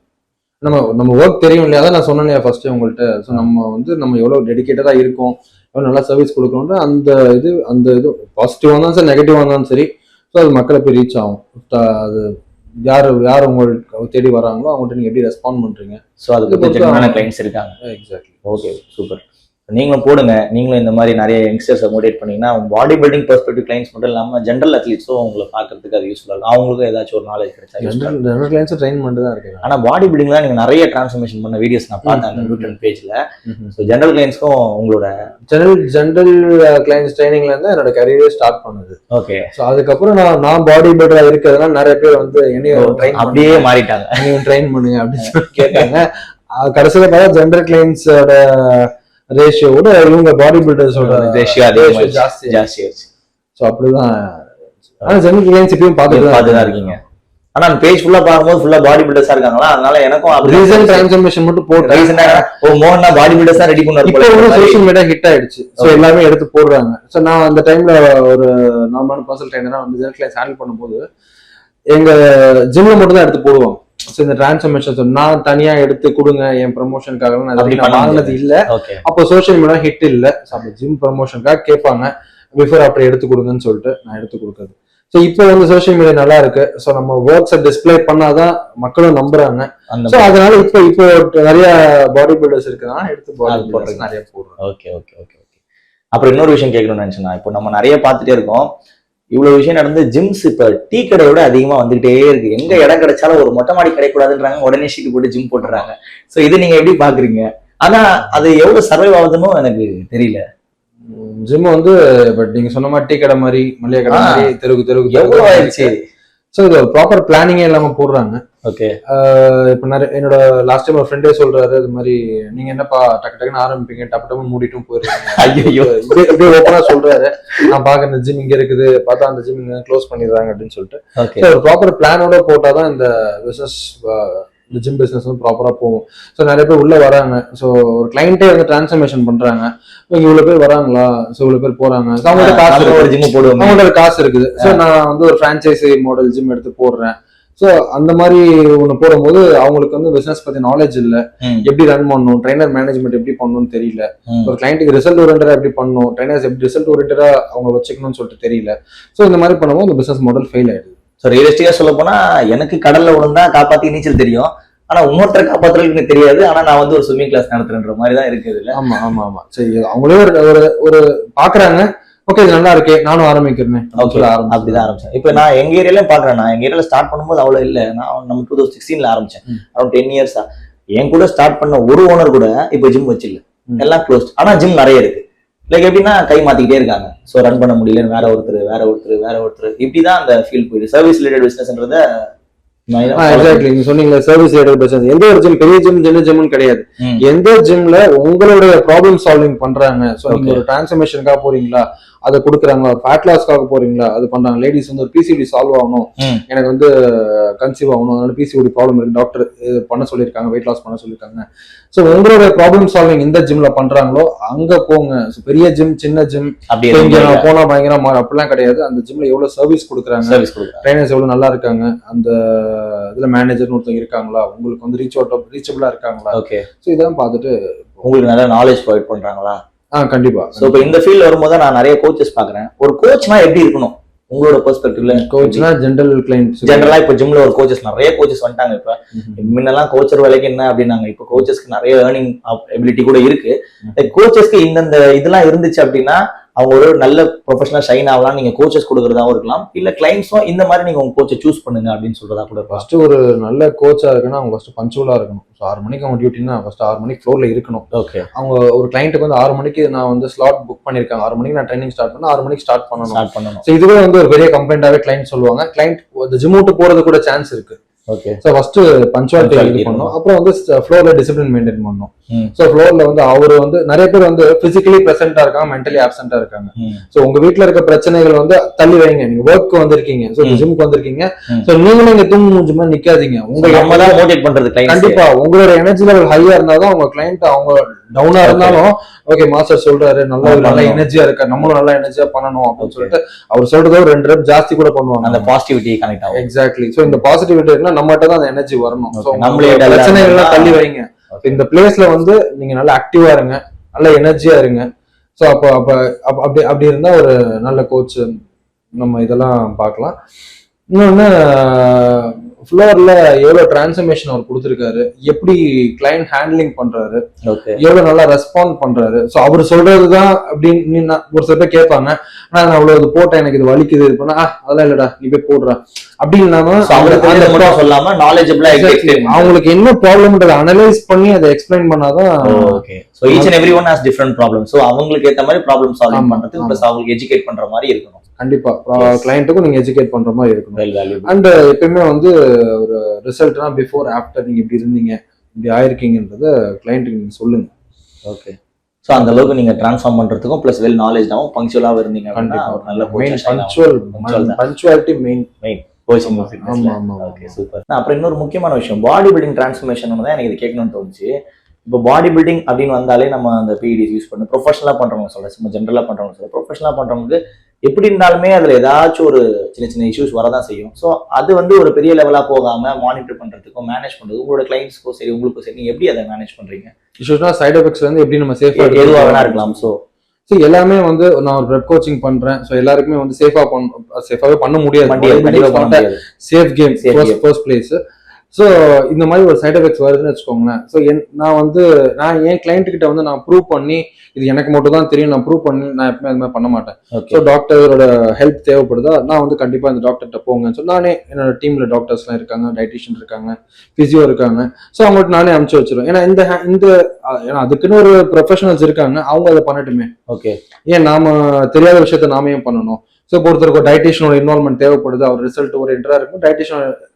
நம்ம ஒர்க் தெரியும் இல்லையா, அதான் நான் சொன்னேன் ஃபர்ஸ்ட் உங்கள்கிட்ட. ஸோ நம்ம எவ்வளவு டெடிகேட்டடா இருக்கோம், எவ்வளவு நல்லா சர்வீஸ் கொடுக்கணும்ன்ற அந்த இது பாசிட்டிவா இருந்தாலும் சரி நெகட்டிவா இருந்தாலும் சரி, ஸோ அது மக்களை போய் ரீச் ஆகும். அது யார் உங்களுக்கு தேடி வராங்களோ அவங்கள்ட்ட நீங்க எப்படி ரெஸ்பாண்ட் பண்றீங்க, ஸோ அதுக்கு ஜென்யூனான கிளைண்ட்ஸ் இருக்காங்க. எக்ஸாக்ட்லி. Okay, super. நீங்களும் போடுங்க, நீங்களும் இந்த மாதிரி நிறைய யங்ஸ்டர்ஸை மோட்டிவேட் பண்ணீங்கன்னா பாடி பில்டிங் பெர்ஸ்பெக்டிவ் கிளைண்ட்ஸ் மட்டும் இல்லாமல் ஜென்ரல் அத்லீட்ஸும் உங்களை பார்க்கறதுக்கு அது யூஸ்ஃபுல்லாக இருக்கும். அவங்களுக்கும் ஏதாச்சும் ஒரு நாலேஜ் கிடைச்சா. ஜென்ரல் கிளைண்ட்ஸ் ட்ரெயின் பண்ணிட்டு தான் இருக்கு. ஆனால் பாடி பில்டிங் தான் நீங்க நிறைய டிரான்ஸ்ஃபர்மேஷன் பண்ண வீடியோஸ் நான் பார்த்தேன் அந்த யூடியூப் பேஜ்ல. ஸோ ஜென்ரல் கிளைண்ட்ஸ்க்கும் உங்களோட ஜென்ரல் கிளைண்ட்ஸ் ட்ரைனிங்ல இருந்து என்னோட கரியரே ஸ்டார்ட் பண்ணுது. ஓகே. ஸோ அதுக்கப்புறம் நான் பாடி பில்டரா இருக்கிறதுனால நிறைய பேர் வந்து என்னையும் ட்ரெயின் அப்படியே மாறிட்டாங்க, என்னையும் ட்ரெயின் பண்ணுங்க அப்படின்னு சொல்லி கேட்டாங்க. கடைசியில பார்த்தா ஜென்ரல் கிளைண்ட்ஸோட ரேஷியோட இவங்க பாடி பில்டர்ஸோட ரேஷியோ ஜாஸ்தி ஆயிடுச்சு. ஸோ அப்படிதான். ஆனா ஜென்ரல் கிளைண்ட்ஸ் இப்பயும் பார்த்துதான் இருக்கீங்க. ஆனா பேஜ் ஃபுல்லா பாக்கும்போது ஃபுல்லா பாடி பில்டர்ஸா இருக்காங்களா, அதனால எனக்கும் ரீசன்ட் டிரான்ஸ்ஃபர்மேஷன் மட்டும் போட்டு மோகன் மோகன் பாடி பில்டர்ஸா ரெடி பண்ணுவாரு. இப்போ சோஷியல் மீடியா ஹிட் ஆயிடுச்சு. ஸோ எல்லாமே எடுத்து போடுறாங்க. ஸோ நான் அந்த டைம்ல ஒரு நார்மலான பர்சனல் ட்ரைனரா வந்து ஜென்ரல் கிளைண்ட்ஸ் ஹேண்டில் பண்ணும்போது எங்க ஜிம்ல மட்டும் தான் எடுத்து போடுவாங்க. ஸோ இந்த டிரான்ஸ்ஃபர்மேஷன் நான் தனியா எடுத்து கொடுங்க என் ப்ரமோஷனுக்காக வாங்கினது இல்ல. அப்போ சோஷியல் மீடியா ஹிட் இல்ல. அப்போ ஜிம் ப்ரமோஷனுக்காக கேட்பாங்க, பிஃபோர் ஆஃப்டர் எடுத்து கொடுங்கன்னு சொல்லிட்டு நான் எடுத்து கொடுக்குறது. ஸோ இப்போ வந்து சோஷியல் மீடியா நல்லா இருக்கு. ஸோ நம்ம ஒர்க்ஸை டிஸ்பிளே பண்ணாதான் மக்களும் நம்புறாங்க. ஸோ அதனால இப்போ நிறைய பாடி பில்டர்ஸ் இருக்குன்னா எடுத்து பாடி பில்டர்ஸ் நிறைய போடுறோம். Okay okay okay okay. அப்புறம் இன்னொரு விஷயம் கேட்கணும்னு நினைச்சேன். இப்போ நம்ம நிறைய பார்த்துட்டே இருக்கோம், இவ்வளவு விஷயம் நடந்து ஜிம்ஸ் இப்ப டீ கடையோட அதிகமா வந்துகிட்டே இருக்கு. எங்க இடம் கிடைச்சாலும் ஒரு மொட்டை மாடி கிடைக்கூடாதுன்றாங்க, உடனே ஷீட் போட்டு ஜிம் போட்டுறாங்க. சோ இது நீங்க எப்படி பாக்குறீங்க? ஆனா அது எவ்வளவு சர்வைவ் ஆகுதுன்னு எனக்கு தெரியல. ஜிம் வந்து பட் நீங்க சொன்ன மாதிரி டீ கடை மாதிரி மளிகை கடை மாதிரி தெருக்கு எவ்வளவு ஆயிடுச்சு. ஸோ இது ஒரு ப்ராப்பர் பிளானிங்கே இல்லாம போடுறாங்க. ஓகே. இப்போ நிறைய என்னோட லாஸ்ட் டைம் ஒரு ஃப்ரெண்டே சொல்றாரு, இது மாதிரி நீங்க என்னப்பா டக்குன்னு ஆரம்பிப்பீங்க, டப்பு மூடிட்டும் போயிருக்கீங்க. ஐயோ இப்படியே ஓப்பனா சொல்றாரு. நான் பாக்குற இந்த ஜிம் இங்க இருக்குது, பார்த்தா அந்த ஜிம் இங்க க்ளோஸ் பண்ணிடுறாங்க அப்படின்னு சொல்லிட்டு ஒரு ப்ராப்பர் பிளானோட போட்டாதான் இந்த பிசினஸ் இந்த ஜிம் பிசினஸ் வந்து ப்ராப்பரா போகும். ஸோ நிறைய பேர் உள்ள வராங்க. ஸோ ஒரு கிளைண்டே வந்து டிரான்ஸ்ஃபர்மேஷன் பண்றாங்க. இங்க இவ்வளவு பேர் வராங்களா, ஸோ இவ்வளவு பேர் போறாங்க, அவங்கள்ட்ட காசு ஒரு ஜிம் போடுவாங்க, அவங்கள்ட்ட காசு இருக்குது. ஸோ நான் வந்து ஒரு பிரான்ச்சைசி மாடல் ஜிம் எடுத்து போடுறேன். ஸோ அந்த மாதிரி ஒண்ணு போடும்போது அவங்களுக்கு வந்து பிசினஸ் பத்தி நாலேஜ் இல்ல, எப்படி ரன் பண்ணணும், ட்ரைனர் மேனேஜ்மெண்ட் எப்படி பண்ணணும்னு தெரியல, ஒரு கிளைண்ட்டுக்கு ரிசல்ட் ஓரியன்டா எப்படி பண்ணணும், ட்ரைனர்ஸ் எப்படி ரிசல்ட் ஓரியன்டா அவங்க வச்சுக்கணும்னு சொல்லிட்டு தெரியல. ஸோ இந்த மாதிரி பண்ணும்போது இந்த பிசினஸ் மாடல் ஃபெயில் ஆயிடுது. ஸோ ரியலிஸ்டிக்கா சொல்ல போனா எனக்கு கடல்ல விழுந்தா காப்பாத்தி நீச்சல் தெரியும், ஆனா இன்னொருத்தரை காப்பாத்துறதுக்கு எனக்கு தெரியாது. ஆனா நான் வந்து ஒரு ஸ்விம்மிங் கிளாஸ் நடத்துறேன்ற மாதிரி தான் இருக்குது இல்ல? ஆமா ஆமா ஆமா. சரி, அவங்களே ஒரு பாக்குறாங்க, ஓகே இது நல்லா இருக்கே நானும் ஆரம்பிக்கிறேன், அப்படிதான் ஆரம்பிச்சேன். இப்ப நான் எங்க ஏரியாலயும் பாக்குறேன். நான் எங்க ஏரியால ஸ்டார்ட் பண்ணும்போது அவ்வளவு இல்ல. நான் நம்ம 2016 ஆரம்பிச்சேன், அரௌண்ட் 10 இயர்ஸா. என் கூட ஸ்டார்ட் பண்ண ஒரு ஓனர் கூட இப்ப ஜிம் வச்சில்ல, எல்லாம் க்ளோஸ்ட். ஆனா ஜிம் நிறைய இருக்கு. லைக் எப்படின்னா கை மாத்திக்கிட்டே இருக்காங்க. ஸோ ரன் பண்ண முடியல, வேற ஒருத்தர் இப்படிதான் அந்த ஃபீல்ட் போயிடுது. சர்வீஸ் ரிலேட்டட் பிசினஸ்ன்றத நீங்க சொன்னீங்க சர்வீஸ் ரிலேட்டட் பிசினஸ். எந்த ஒரு ஜிம் பெரிய ஜிம் சின்ன ஜிம்னு கிடையாது. எந்த ஜிம்ல உங்களுடைய ப்ராப்ளம் சால்விங் பண்றாங்க, ஸோ நீங்க ஒரு டிரான்ஸ்ஃபர்மேஷனுக்காக போறீங்களா, அதை கொடுக்குறாங்களா, ஃபேட் லாஸ்க்காக போறீங்களா, அது பண்றாங்க. லேடிஸ் வந்து ஒரு பிசிஓடி சால்வ் ஆகணும், எனக்கு வந்து கன்சீவ் ஆகணும், அதனால பிசிஓடி ப்ராப்ளம் இருக்கு, டாக்டர் பண்ண சொல்லியிருக்காங்க, வெயிட் லாஸ் பண்ண சொல்லியிருக்காங்க. ஸோ உங்களோட ப்ராப்ளம் சால்விங் இந்த ஜிம்ல பண்றாங்களோ அங்க போங்க. பெரிய ஜிம் சின்ன ஜிம் போனா பயங்கரமா அப்படிலாம் கிடையாது. அந்த ஜிம்ல எவ்வளவு சர்வீஸ் கொடுக்குறாங்க, ட்ரைனர்ஸ் எவ்வளவு நல்லா இருக்காங்க, அந்த இதுல மேனேஜர்னு ஒருத்தவங்க இருக்காங்களா, உங்களுக்கு வந்து ரீச்சபிளா இருக்காங்களா, ஓகே. ஸோ இதெல்லாம் பார்த்துட்டு உங்களுக்கு நல்ல நாலேஜ் ப்ரொவைட் பண்றாங்களா. கண்டிப்பா. ஸோ இப்போ இந்த ஃபீல்ட் வரும்போது நான் நிறைய கோச்சஸ் பாக்குறேன். ஒரு கோச்னா எப்படி இருக்கணும் உங்களோட பெர்ஸ்பெக்டிவ்ல? கோச்னா ஜெனரல் கிளைண்ட், ஜெனரலா இப்ப ஜிம்ல ஒரு கோச்சஸ் நிறைய கோச்சஸ் வந்துட்டாங்க. இப்ப முன்னெல்லாம் கோச்சர் வேலைக்கு என்ன அப்படின்னாங்க, இப்ப கோச்சஸ்க்கு நிறைய ஏர்னிங் எபிலிட்டி கூட இருக்கு. கோச்சஸ்க்கு இந்தந்த இதெல்லாம் இருந்துச்சு அப்படின்னா அவங்க ஒரு நல்ல ப்ரொஃபஷனல் ஷைன் ஆகலாம். நீங்க கோச்சஸ் கொடுக்கறதாவும் இருக்கலாம், இல்ல கிளைண்ட்ஸும் இந்த மாதிரி நீங்க உங்க கோச்சை சூஸ் பண்ணுங்க அப்படின்னு சொல்றதா கூட. ஃபர்ஸ்ட் ஒரு நல்ல கோச்சா இருக்குன்னா அவங்க ஃபர்ஸ்ட் பஞ்சுவலா இருக்கணும். ஸோ 6 மணிக்கு அவங்க டியூட்டினா ஃபர்ஸ்ட் 6 மணிக்கு ஃப்ளோர்ல இருக்கணும். ஓகே. அவங்க ஒரு கிளைண்ட்டுக்கு வந்து 6 மணிக்கு நான் வந்து ஸ்லாட் புக் பண்ணிருக்காங்க, 6 மணிக்கு நான் ட்ரைனிங் ஸ்டார்ட் பண்ணா 6 மணிக்கு ஸ்டார்ட் பண்ணணும். ஸோ இதுவே வந்து ஒரு பெரிய கம்ப்ளைண்டாவே கிளைண்ட் சொல்லுவாங்க. கிளைண்ட் ஜிம் விட்டு போறது கூட சான்ஸ் இருக்கு. ஓகே. ஸோ ஃபர்ஸ்ட் பஞ்சுவாலிட்டி பண்ணணும், அப்புறம் வந்து ஃப்ளோர்ல டிசிப்ளின் மெயின்டைன் பண்ணணும். ஸோ ஃப்ளோர்ல வந்து அவர் வந்து நிறைய பேர் வந்து பிசிக்கலி பிரசென்டா இருக்காங்க, மென்டலி ஆப்சென்டா இருக்காங்க. ஸோ உங்க வீட்டுல இருக்க பிரச்சனைகள் வந்து தள்ளி வைங்க. நீங்க ஒர்க் வந்திருக்கீங்க, ஸோ ஜிம்க்கு வந்திருக்கீங்க, ஸோ நீங்களும் இங்க தூங்கு மாதிரி நிக்காதீங்க. உங்களை மோட்டிவேட் பண்றது கண்டிப்பா உங்களோட எனர்ஜி லெவல் ஹையா இருந்தாதான் உங்க கிளைண்ட், அவங்க டவுனா இருந்தாலும் ஓகே மாஸ்டர் சொல்றாரு நல்ல எனர்ஜியா இருக்க, நம்மளும் நல்லா எனர்ஜியா பண்ணணும் அப்படின்னு சொல்லிட்டு அவர் சொல்றதோ 2 ரெப் ஜாஸ்தி கூட பண்ணுவாங்க. அந்த பாசிட்டிவிட்டி கனெக்ட் ஆகும். எக்ஸாக்ட்லி. ஸோ இந்த பாசிட்டிவிட்டி இருக்குன்னா நம்மகிட்ட தான் அந்த எனர்ஜி வரணும். ஸோ நம்மளுடைய பிரச்சனைகள் எல்லாம் தள்ளி வைங்க. இந்த பிளேஸ்ல வந்து நீங்க நல்லா ஆக்டிவா இருங்க, நல்ல எனர்ஜியா இருங்க. ஸோ அப்படி இருந்தா ஒரு நல்ல கோச் நம்ம இதெல்லாம் பார்க்கலாம். இன்னொன்னு ஃப்ளோர்ல எவ்வளவு டிரான்ஸ்ஃபர்மேஷன் அவர் கொடுத்திருக்காரு, எப்படி கிளைண்ட் ஹேண்ட்லிங் பண்றாரு, எவ்வளவு நல்லா ரெஸ்பாண்ட் பண்றாரு. ஸோ அவர் சொல்றதுதான் அப்படின்னு ஒரு சில பேர் கேட்பாங்க, நான் அவ்வளவு இது போட்டேன் எனக்கு இது வலிக்குது இது பண்ணா அதெல்லாம் இல்லடா நீ போய் போடுறா அப்படி இல்லாம சொல்லாம நாலேஜபிளா அவங்களுக்கு என்ன ப்ராப்ளம்ன்றதை அனலைஸ் பண்ணி அதை எக்ஸ்பிளைன் பண்ணாதான். So each and everyone has different problems. So அவங்களுக்கு ஏத்த மாதிரி ப்ராப்ளம் சால்வ் பண்றதுக்கு பிளஸ் அவங்களுக்கு எஜுகேட் பண்ற மாதிரி இருக்கணும். கண்டிப்பா கிளையண்ட்டுக்கும் நீங்க எஜுகேட் பண்ற மாதிரி இருக்கணும். அண்ட் எப்பயுமே வந்து ஒரு ரிசல்ட்னா பிஃபோர் ஆஃப்டர் நீங்க இப்படி இருந்தீங்க இப்படி ஆயிருக்கீங்கன்றத கிளையண்ட்டுக்கு நீங்க சொல்லுங்க. ஓகே. ஸோ அந்த அளவுக்கு நீங்க டிரான்ஸ்ஃபார்ம் பண்றதுக்கும் பிளஸ் வெல் நாலேஜாவும் பங்க்சுவலாவும் இருந்தீங்க அப்படின்னா ஒரு நல்ல punctuality main coaching. Okay super. அப்புறம் இன்னொரு முக்கியமான விஷயம் பாடி பில்டிங் டிரான்ஸ்ஃபர்மேஷன் தான் எனக்கு இது கேட்கணும்னு தோணுச்சு. இப்போ பாடி பில்டிங் அப்படின்னு வந்தாலே நம்ம அந்த பிஇடிஸ் யூஸ் பண்ணி ப்ரொஃபஷனலாக பண்றவங்க சொல்றேன், சும்மா ஜென்ரலாக பண்றவங்க சொல்றேன். ப்ரொஃபஷனலாக பண்றவங்களுக்கு எப்படி இருந்தாலுமே அதுல ஏதாச்சும் ஒரு சின்ன சின்ன இஷ்யூஸ் வரதான் செய்யும். ஸோ அது வந்து ஒரு பெரிய லெவலா போகாம மானிட்டர் பண்றதுக்கும் மேனேஜ் பண்றது உங்களோட கிளைண்ட்ஸ்க்கும் சரி உங்களுக்கும் சரி நீங்க எப்படி அதை மேனேஜ் பண்றீங்க? இஷ்யூஸ்னா சைட் எஃபெக்ட்ஸ் வந்து எப்படி நம்ம சேஃபா எதுவாக இருக்கலாம். ஸோ எல்லாமே வந்து நான் ஒரு பிரெப் கோச்சிங் பண்றேன், ஸோ எல்லாருக்குமே வந்து சேஃபாவே பண்ண முடியாது. Safe game first place. So இந்த மாதிரி ஒரு சைட் எஃபெக்ட்ஸ் வருதுன்னு வச்சுக்கோங்களேன். ஸோ நான் என் கிளைண்ட் கிட்ட வந்து நான் ப்ரூவ் பண்ணி இது எனக்கு மட்டும் தான் தெரியும் நான் ப்ரூவ் பண்ணி நான் எப்பவுமே அது மாதிரி பண்ண மாட்டேன். ஸோ டாக்டரோட ஹெல்ப் தேவைப்படுதா நான் வந்து கண்டிப்பா இந்த டாக்டர்கிட்ட போங்கன்னு சொல்லி நானே என்னோட டீம்ல டாக்டர்ஸ்லாம் இருக்காங்க, டயட்டிஷியன் இருக்காங்க, பிசியோ இருக்காங்க. ஸோ அவங்கள்ட்ட நானே அனுப்பிச்சு வச்சிருவேன். ஏன்னா அதுக்குன்னு ஒரு ப்ரொஃபஷனல்ஸ் இருக்காங்க, அவங்க அதை பண்ணட்டுமே. ஓகே. ஏன் நாம தெரியாத விஷயத்த நாமே பண்ணணும். ஸோ ஒருத்தருக்கு டயட்டிஷியனோட இன்வால்மெண்ட் தேவைப்படுது, அவர் ரிசல்ட் ஓரியன்டா இருக்கும்,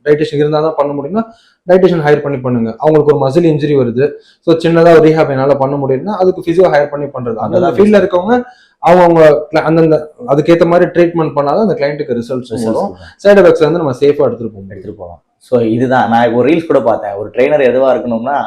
டயட்டிஷியன் இருந்தால் தான் பண்ண முடியும்னா டயட்டிஷியன் ஹையர் பண்ணி பண்ணுங்க. அவங்களுக்கு ஒரு மசில் இன்ஜுரி வருது, ஸோ சின்னதாக ஒரு ரீஹாப் என்னால் பண்ண முடியும்னா அதுக்கு பிசியோ ஹையர் பண்ணி பண்றது. அந்த ஃபீல்ட்ல இருக்கவங்க அவங்க அந்தந்த அதுக்கேற்ற மாதிரி ட்ரீட்மெண்ட் பண்ணாதான் அந்த கிளைண்ட்டுக்கு ரிசல்ட்ஸ் வரும். சைட் எஃபெக்ட்ஸ் வந்து நம்ம சேஃபா எடுத்துட்டு போகலாம். ஸோ இதுதான் நான் ஒரு ரீல்ஸ் கூட பார்த்தேன், ஒரு ட்ரெயினர் எதுவா இருக்கணும்னா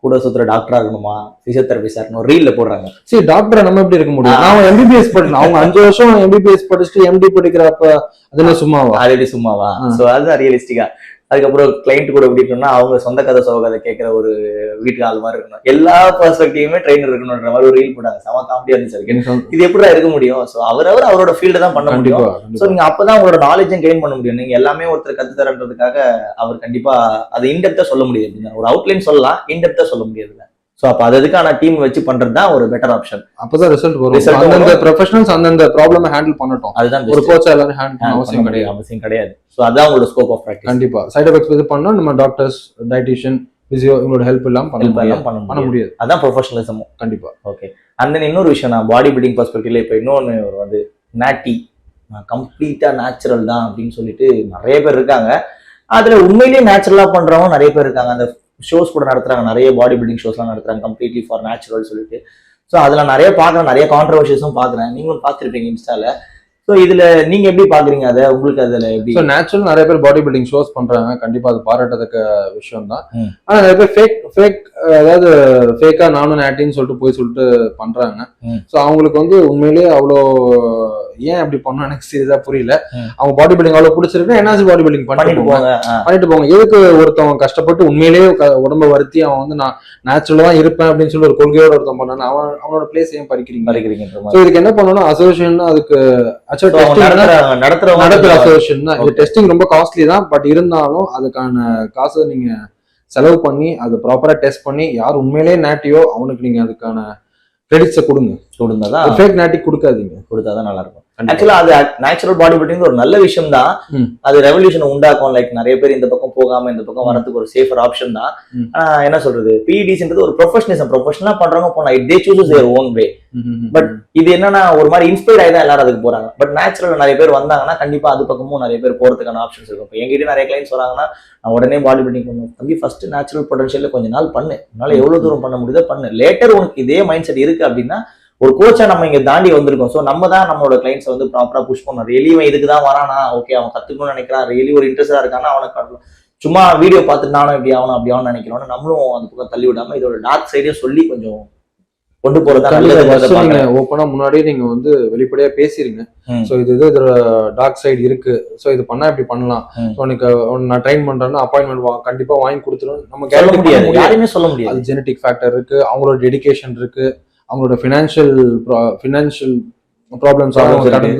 கூட சுத்துற டாக்டரா இருக்கணுமா பிசியோதெரபிஸ்டா இருக்கணும் ரீல்ல போடுறாங்க. சரி டாக்டரை நம்ம எப்படி இருக்க முடியும்? நான் எம்பிபிஎஸ் படிக்கணும், அவங்க 5 வருஷம் எம்பிபிஎஸ் படிச்சுட்டு எம்டி படிக்கிறப்ப அதுல சும்மாவா? ஆல்ரெடி சும்மாவா? ஸோ அதுதான் ரியலிஸ்டிக்கா. அதுக்கப்புறம் கிளைண்ட் கூட எப்படி இருக்கணும்னா அவங்க சொந்த கதை சோக கதை கேட்கிற ஒரு வீட்டு ஆள் மாதிரி இருக்கணும், எல்லா பெர்ஸ்பெக்டிவுமே ட்ரெயினர் இருக்கணும்ன்ற மாதிரி ஒரு ரீல் போட்டாங்க. செம காமெடியா இருந்துச்சு. இது எப்படி இருக்க முடியும்? ஸோ அவரோட ஃபீல்டு தான் பண்ண முடியும். ஸோ நீங்க அப்பதான் உங்களோட நாலேஜும் கெயின் பண்ண முடியும். நீங்க எல்லாமே ஒருத்தர் கத்து தரன்றதுக்காக அவர் கண்டிப்பா அதை இன்டெப்தா சொல்ல முடியாது. ஒரு அவுட்லைன் சொல்லலாம், இன்டெப்தா சொல்ல முடியாதுல்ல. ஸோ அப்போ அதுக்கான டீம் வச்சு பண்றது தான் ஒரு பெட்டர் ஆப்ஷன். அப்பதான் ரிசல்ட் வரும். அந்தந்த ப்ரொஃபஷனல்ஸ் அந்தந்த ப்ராப்ளம் ஹேண்டில் பண்ணட்டும். அதுதான் ஒரு கோச் எல்லாரும் ஹேண்டில் அவசியம் கிடையாது. ஸோ அதான் உங்களோட ஸ்கோப் ஆஃப் ப்ராக்டிஸ். கண்டிப்பா சைட் எஃபெக்ட்ஸ் இது பண்ணா நம்ம டாக்டர்ஸ், டயட்டிஷியன், பிசியோ இவங்களோட ஹெல்ப் எல்லாம் பண்ண முடியாது. அதான் ப்ரொஃபஷனலிசமும். கண்டிப்பா. ஓகே. அந்த இன்னொரு விஷயம் நான் பாடி பில்டிங் பெர்ஸ்பெக்டிவ்ல இப்போ இன்னொன்று வந்து நாட்டி கம்ப்ளீட்டா நேச்சுரல் தான் அப்படின்னு சொல்லிட்டு நிறைய பேர் இருக்காங்க. அதுல உண்மையிலேயே நேச்சுரலா பண்றவங்க நிறைய பேர் இருக்காங்க. அந்த ஷோஸ் கூட நடத்துறாங்க, நிறைய பாடி பில்டிங் ஷோஸ்லாம் நடத்துறாங்க கம்ப்ளீட்லி ஃபார் நேச்சுரல் சொல்லிட்டு. ஸோ அதுல நிறைய பாக்குறேன், நிறைய கான்ட்ரவர்ஷியஸும் பாக்குறேன், நீங்களும் பார்த்திருப்பீங்க இன்ஸ்டால. ஸோ இதுல நீங்க எப்படி பாக்குறீங்க அதை, உங்களுக்கு அதுல எப்படி? ஸோ நேச்சுரல் நிறைய பேர் பாடி பில்டிங் ஷோஸ் பண்றாங்க, கண்டிப்பா அது பாராட்டத்தக்க விஷயம் தான். ஆனா நிறைய பேர் ஃபேக் அதாவது ஃபேக்கா நானும் நேட்டின்னு சொல்லிட்டு போய் சொல்லிட்டு பண்றாங்க. ஸோ அவங்களுக்கு வந்து உண்மையிலேயே அவ்வளோ ஏன் அப்படி பண்ணணும் எனக்கு சீரியஸா புரியல. அவங்க பாடி பில்டிங் அவ்வளவு பிடிச்சிருக்கு, என்ஹான்ஸ் பாடி பில்டிங் பண்ணிட்டு போங்க. எதுக்கு ஒருத்தவங்க கஷ்டப்பட்டு உண்மையிலேயே உடம்ப வருத்தி அவன் வந்து நான் நேச்சுரலா தான் இருப்பேன் அப்படின்னு சொல்லி ஒரு கொள்கையோட ஒருத்தன் பண்ணானு அவனோட பிளேஸ் ஏன் பறிக்கிறீங்க? இதுக்கு என்ன பண்ணணும், அசோசியேஷன் அதுக்கு நடத்துற அசோசியேஷன் தான். இது டெஸ்டிங் ரொம்ப காஸ்ட்லி தான், பட் இருந்தாலும் அதுக்கான காசை நீங்க செலவு பண்ணி அதை ப்ராப்பரா டெஸ்ட் பண்ணி யார் உண்மையிலேயே நேட்டியோ அவனுக்கு நீங்க அதுக்கான கிரெடிட்ஸை கொடுங்கதான். ஃபேக் நேட்டி கொடுத்தாதான் நல்லா இருக்கும். ஆக்சுவலா அது நேச்சுரல் பாடி பில்டிங் ஒரு நல்ல விஷயம் தான், அது ரெவல்யூஷன் உண்டாக்கும். லைக் நிறைய பேர் இந்த பக்கம் போகாம இந்த பக்கம் வரதுக்கு ஒரு சேஃபர் ஆப்ஷன் தான். என்ன சொல்றது, பிஇடிஸ்ன்றது ஒரு ப்ரொஃபஷனலா பண்றவங்க போனா they choose their own way. But இது என்னன்னா ஒரு மாதிரி இன்ஸ்பயர் ஆகி தான் எல்லாரும் அதுக்கு போறாங்க. பட் நேச்சுரல் நிறைய பேர் வந்தாங்கன்னா கண்டிப்பா அது பக்கமும் நிறைய பேர் போறதுக்கான ஆப்ஷன்ஸ் இருக்கும். இப்போ எங்கிட்ட நிறைய கிளைண்ட்ஸ் வராங்கன்னா நான் உடனே பாடி பில்டிங் பண்ணுவேன், தம்பி ஃபர்ஸ்ட் நேச்சுரல் பொட்டன்ஷியல்ல கொஞ்ச நாள் பண்ணு, உன்னால எவ்வளவு தூரம் பண்ண முடியுதோ பண்ணு, லேட்டர் உனக்கு இதே மைண்ட் செட் இருக்கு அப்படின்னா ஒரு கோச்சா நம்ம இங்க தாண்டி வந்திருக்கோம். ஸோ நம்ம தான் நம்மளோட கிளைண்ட்ஸ் வந்து ப்ராப்பரா புஷ் பண்ணணும். ரியலி இதுக்கு தான் வரானா, ஓகே அவன் கத்துக்கணும்னு நினைக்கிறான், ரியலி ஒரு இன்ட்ரெஸ்டா இருக்கானா அவனுக்கு சும்மா வீடியோ பார்த்துட்டு நானும் இப்படி ஆகணும் அப்படி ஆகணும்னு நினைக்கிறோம். நம்மளும் அந்த பக்கம் தள்ளி விடாம இதோட டார்க் சைடையும் சொல்லி கொஞ்சம் கொண்டு போறது ஓப்பனா முன்னாடியே நீங்க வந்து வெளிப்படையா பேசிருங்க. சோ இது இதோட டார்க் சைடு இருக்கு, சோ இது பண்ணா இப்படி பண்ணலாம், நான் ட்ரெயின் பண்றேன்னா அப்பாயின்மெண்ட் கண்டிப்பா வாங்கி கொடுத்துரும். நம்ம சொல்ல முடியாது, யாருமே சொல்ல முடியாது. அது ஜெனடிக் ஃபேக்டர் இருக்கு, அவங்களோட டெடிகேஷன் இருக்கு, அவங்களோட ஃபினான்ஷியல் ப்ராப்ளம்ஸ்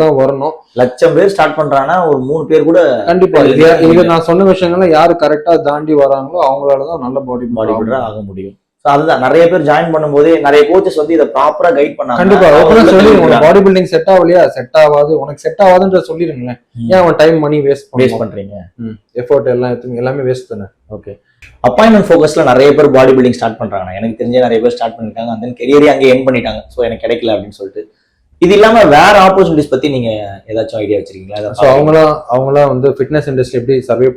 தான் வரணும். லட்சம் பேர் ஸ்டார்ட் பண்றாங்கன்னா ஒரு 3 பேர் கூட கண்டிப்பா இது நான் சொன்ன விஷயங்கள்ல யாரு கரெக்டா தாண்டி வராங்களோ அவங்களாலதான் நல்ல பாடி பில்டர் ஆக முடியும். அதுதான் நிறைய பேர் ஜாயின் பண்ணும்போது நிறைய கோச்சஸ் வந்து இதை ப்ராப்பரா கைட் பண்ணாங்க. கண்டிப்பா சொல்லி பாடி பில்டிங் செட் ஆகலையா, செட் ஆகாது, உனக்கு செட் ஆகாதுன்ற சொல்லிருங்களேன். ஏன் அவன் டைம் மணி வேஸ்ட் பண்றீங்க, எஃபோர்ட் எல்லாமே வேஸ்ட் தானே. ஓகே, அப்பாயின்மெண்ட் ஃபோக்கஸ்ல நிறைய பேர் பாடி பில்டிங் ஸ்டார்ட் பண்றாங்க. எனக்கு தெரிஞ்ச நிறைய பேர் ஸ்டார்ட் பண்ணிருக்காங்க, அந்த கெரியரே அங்கே எண்ட் பண்ணிட்டாங்க. ஸோ எனக்கு கிடைக்கல அப்படின்னு சொல்லிட்டு. இது இல்லாம வேற ஆப்பர்ச்சுனிட்டிஸ் பத்தி நீங்க ஏதாச்சும் ஐடியா வச்சிருக்கீங்களா? அவங்களாம் வந்து ஃபிட்னஸ் இண்டஸ்ட்ரி எப்படி சர்வே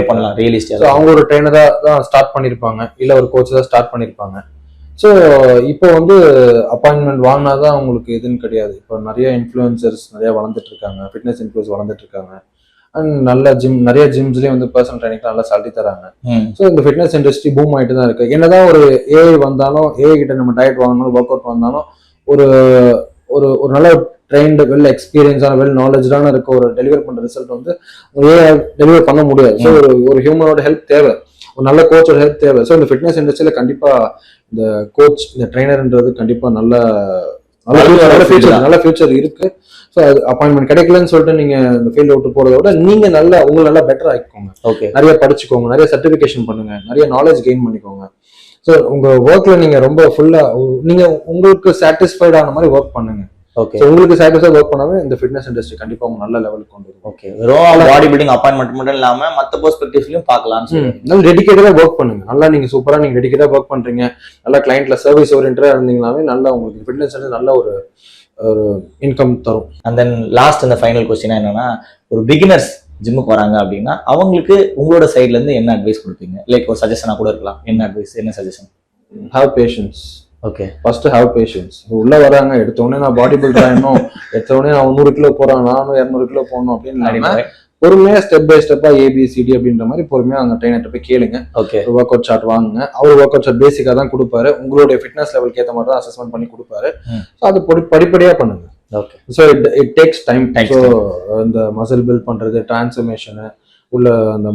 பண்ணலாம் ரியலிஸ்டிக்கா அவங்க ஒரு ட்ரெயினரா தான் ஸ்டார்ட் பண்ணிருப்பாங்க, இல்ல ஒரு கோச் தான் ஸ்டார்ட் பண்ணிருப்பாங்க. ஸோ இப்போ வந்து அப்பாயின்மெண்ட் வாங்கினாதான் அவங்களுக்கு எதுன்னு கிடையாது. இப்போ நிறைய இன்ஃப்ளூயன்சர்ஸ் நிறைய வளர்ந்துட்டு இருக்காங்க, ஃபிட்னஸ் இன்ஃப்ளூயன்ஸ் வளர்ந்துட்டு இருக்காங்க. அண்ட் நல்ல நிறைய ஜிம்ஸ்லயும் வந்து பர்சனல் ட்ரைனிங் நல்லா சால்ட்டி தராங்க. ஸோ இந்த ஃபிட்னஸ் இண்டஸ்ட்ரி பூம் ஆயிட்டு தான் இருக்கு. என்னதான் ஒரு ஏஐ வந்தாலும், ஏஐ கிட்ட நம்ம டயட் வாங்கணும், ஒர்க் அவுட் வந்தாலும் ஒரு ஒரு ஒரு நல்ல ட்ரெயின்டு வெல் எக்ஸ்பீரியன்ஸான வெல் நாலேஜான இருக்க ஒரு டெலிவர் பண்ற ரிசல்ட் வந்து டெலிவர் பண்ண முடியாது. ஸோ ஒரு ஹியூமனோட ஹெல்ப் தேவை, ஒரு நல்ல கோச்சோட ஹெல்ப் தேவை. ஸோ இந்த ஃபிட்னஸ் இண்டஸ்ட்ரியில கண்டிப்பா இந்த கோச், இந்த ட்ரெயினர்ன்றது கண்டிப்பா நல்ல ஃபியூச்சர் இருக்கு. ஸோ அது அப்பாயின்மெண்ட் கிடைக்கலன்னு சொல்லிட்டு நீங்க இந்த ஃபீல்ட் விட்டு போறத விட நீங்க உங்களை நல்லா பெட்டர் ஆக்கிக்கோங்க. ஓகே, நிறைய படிச்சுக்கோங்க, நிறைய சர்டிபிகேஷன் பண்ணுங்க, நிறைய நாலேஜ் கெயின் பண்ணிக்கோங்க. ஸோ உங்க ஒர்க்ல நீங்க ரொம்ப ஃபுல்லா நீங்க உங்களுக்கு சாட்டிஸ்ஃபைட் ஆன மாதிரி ஒர்க் பண்ணுங்க. ஓகே, உங்களுக்கு சாட்டிஸ்ஃபைட் ஒர்க் பண்ணாவே இந்த ஃபிட்னஸ் இண்டஸ்ட்ரி கண்டிப்பா உங்க நல்ல லெவலுக்கு கொண்டு வரும். ஓகே, வெறும் பாடி பில்டிங் அப்பாயின்மெண்ட் மட்டும் இல்லாம மத்த பெர்ஸ்பெக்டிவ்ஸ்லயும் பார்க்கலாம். நல்லா டெடிகேட்டடா ஒர்க் பண்ணுங்க. நல்லா நீங்க சூப்பரா நீங்க டெடிகேட்டடா ஒர்க் பண்றீங்க, நல்லா கிளைண்ட்ல சர்வீஸ் ஓரியன்டா இருந்தீங்கன்னாவே நல்லா உங்களுக்கு ஃபிட்னஸ் நல்ல ஒரு இன்கம் தரும். அண்ட் தென் லாஸ்ட் இந்த ஃபைனல் கொஸ்டினா என்னன்னா, ஒரு பிகினர்ஸ் ஜிம்முக்கு வராங்க அப்படின்னா அவங்களுக்கு உங்களோட சைட்ல இருந்து என்ன அட்வைஸ் கொடுப்பீங்க? லைக் ஒரு சஜஷனா கூட இருக்கலாம். என்ன அட்வைஸ், என்ன suggestion? Have patience. Okay, first have patience. உள்ள வராங்க, எடுத்தோடனே நான் பாடி பில்டர் ஆகணும், எடுத்தோடனே நான் 100 கிலோ போறேன், நானும் 200 கிலோ போகணும் அப்படின்னு பொறுமையா ஸ்டெப் பை ஸ்டெப்பா ஏபிசிடி அப்படின்ற மாதிரி பொறுமையா அந்த ட்ரெயினர்கிட்ட போய் கேளுங்க. ஓகே, ஒர்க் அவுட் சார்ட் வாங்குங்க. அவர் ஒர்க் அவுட் சார்ட் பேசிக்கா தான் கொடுப்பாரு, உங்களுடைய ஃபிட்னஸ் லெவலுக்கு ஏற்ற மாதிரி தான் அசஸ்மெண்ட் பண்ணி கொடுப்பாரு. அது படிப்படியா பண்ணுங்க. Okay, so it takes time. So இந்த மசில் பில்ட் பண்றது, டிரான்ஸ்ஃபர்மேஷன் உள்ள அந்த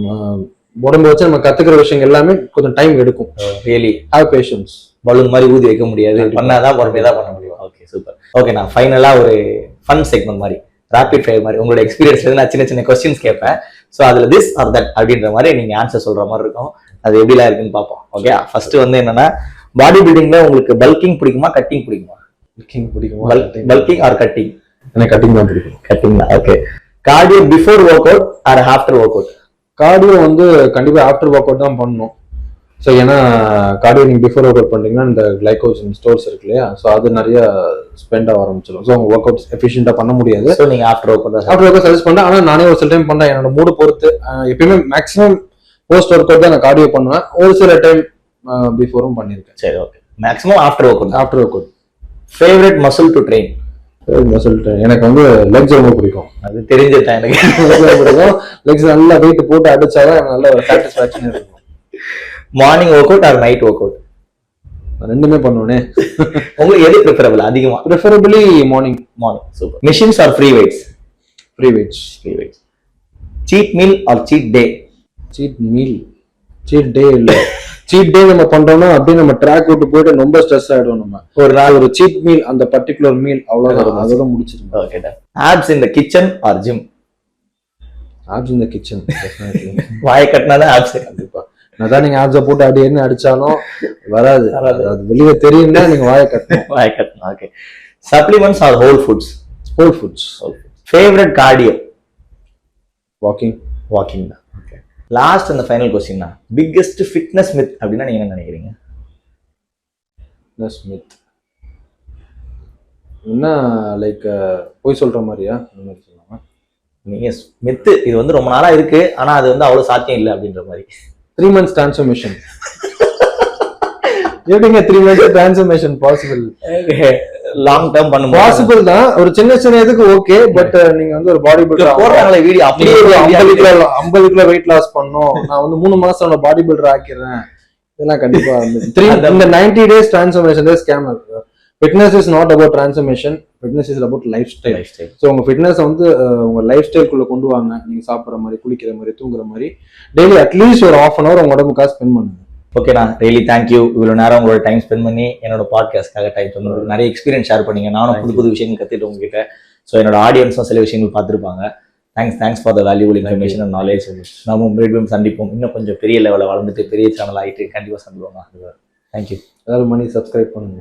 உடம்பு வச்சு நம்ம கத்துக்கிற விஷயங்கள் எல்லாமே கொஞ்சம் டைம் எடுக்கும். Really have patience. பலூன் மாதிரி ஊதி வைக்க முடியாது, பண்ணாதான் பொறுமையா தான் பண்ண முடியும். Okay, super. ஓகே, நான் ஃபைனலா ஒரு ஃபன் செக்மெண்ட் மாதிரி, ராபிட் ஃபயர் மாதிரி உங்களோட எக்ஸ்பீரியன்ஸ்ல நான் சின்ன சின்ன கொஸ்டின்ஸ் கேட்பேன். ஸோ அதுல திஸ் ஆர் தட் அப்படின்ற மாதிரி நீங்க ஆன்சர் சொல்ற மாதிரி இருக்கும். அது எப்படிலாம் இருக்குன்னு பார்ப்போம். ஓகே, ஃபர்ஸ்ட் வந்து என்னன்னா, பாடி பில்டிங்ல உங்களுக்கு பல்கிங் பிடிக்குமா, கட்டிங் பிடிக்குமா? Bulking or cutting? எனக்கு கட்டிங் தான் பிடிக்கும். கட்டிங் தான். Okay, cardio before workout or after workout? Cardio வந்து கண்டிப்பா ஆஃப்டர் ஒர்க் அவுட் தான் பண்ணணும். ஸோ ஏன்னா கார்டியோ நீங்க பிஃபோர் ஒர்க் அவுட் பண்ணீங்கன்னா இந்த கிளைகோஜன் ஸ்டோர்ஸ் இருக்கு இல்லையா, ஸோ அது நிறைய ஸ்பெண்ட் ஆக ஆரம்பிச்சிடும். ஸோ உங்க ஒர்க் அவுட் எஃபிஷியன்டா பண்ண முடியாது. ஸோ நீங்க ஆஃப்டர் ஒர்க் அவுட் சஜஸ்ட் பண்றேன். ஆனால் நானே ஒரு சில டைம் பண்றேன், என்னோட மூடு பொறுத்து. எப்பயுமே மேக்ஸிமம் போஸ்ட் ஒர்க் அவுட் தான் நான் கார்டியோ பண்ணுவேன். ஒரு சில டைம் பிஃபோரும் பண்ணியிருக்கேன். சரி, okay, maximum after work out. After work out. Favourite muscle to train. சொல்லிட்டேன், எனக்கு வந்து லெக்ஸ் ரொம்ப பிடிக்கும். அது தெரிஞ்சதுதான் எனக்கு. பிடிக்கும். லெக்ஸ் நல்லா வெயிட் போட்டு அடிச்சாதான் எனக்கு நல்ல ஒரு சாட்டிஸ்பாக்சன் இருக்கும். Morning workout or night workout? ரெண்டுமே பண்ணுவேனே. உங்களுக்கு எது ப்ரிஃபரபிள் அதிகமா? Preferably morning. Morning. Super. Machines or free weights? Free weights. Free weights. Cheat meal or cheat day? Cheat meal. Cheat day இல்ல. சீட் டே நம்ம பண்றோம்னா அப்படியே நம்ம ட்ராக் விட்டு போயிட்டு ரொம்ப ஸ்ட்ரெஸ் ஆயிடும். நம்ம ஒரு நாள் ஒரு சீட் மீல், அந்த பர்டிகுலர் மீல் அவ்வளவுதான், அதோட முடிச்சிருக்கோம். Okay done. Abs in the kitchen or gym? Abs in the kitchen. வாய் கட்டினாதான் ஆப்ஸ். கண்டிப்பா. அதான் நீங்க ஆப்ஸை போட்டு அப்படி என்ன அடிச்சாலும் வராது. அது வெளியே தெரியும்னா நீங்க வாயை கட்டணும். வாயை கட்டணும். Okay. Supplements or whole foods? Whole foods. Favourite cardio? Walking. Walking தான். ஓகே. லாஸ்ட் அந்த ஃபைனல் क्वेश्चन தான். பிக்கெஸ்ட் ஃபிட்னஸ் மித் அப்படினா நீங்க என்ன நினைக்கிறீங்க? ஃபிட்னஸ் மித் என்ன, லைக் போய் சொல்ற மாதிரியா? அந்த மாதிரி சொல்லலாமா? நீங்க மித் இது வந்து ரொம்ப நாளா இருக்கு, ஆனா அது வந்து அவ்வளவு சாத்தியம் இல்லை அப்படின்ற மாதிரி. 3 months transformation. எப்படிங்க 3 months transformation possible? Long term பண்ணும் பாசிபிள் தான். ஒரு சின்ன சின்ன இதுக்கு ஓகே, பட் நீங்க வந்து ஒரு பாடி பில்டர் போடுறாங்களே வீடியோ, அப்படியே 50 கிலோ வெயிட் லாஸ் பண்ணோம், நான் வந்து 3 மாசம் பாடி பில்டர் ஆக்கிறேன், இதெல்லாம் கண்டிப்பா இந்த 90 days transformation ஸ்கேம் இருக்கு. Fitness is not about transformation. Fitness is about lifestyle. So உங்க ஃபிட்னஸ் வந்து உங்க லைஃப் ஸ்டைல்குள்ள கொண்டு வாங்க. நீங்க சாப்பிட்ற மாதிரி, குளிக்கிற மாதிரி, தூங்குற மாதிரி டெய்லி அட்லீஸ்ட் ஒரு 1/2 hour உங்க உடம்புக்காக ஸ்பெண்ட் பண்ணுங்க. ஓகேண்ணா, ரியலி தேங்க்யூ. இவ்வளவு நேரம் உங்களோட டைம் ஸ்பெண்ட் பண்ணி என்னோட பாட்காஸ்ட்காக டைம் பண்ணி நிறைய எக்ஸ்பீரியன்ஸ் ஷேர் பண்ணீங்க. நானும் புது புது விஷயங்கள் கத்துட்டு உங்ககிட்ட. ஸோ என்னோட ஆடியன்ஸும் சில விஷயங்கள் பார்த்துருப்பாங்க. Thanks for the valuable information and knowledge. நம்ம மீண்டும் சந்திப்போம். இன்னும் கொஞ்சம் பெரிய லெவலில் வளர்ந்துட்டு பெரிய சேனல் ஆகிட்டு கண்டிப்பாக சந்திப்போம். தேங்க்யூ. எல்லாரும் மணி சப்ஸ்கிரைப் பண்ணுங்க.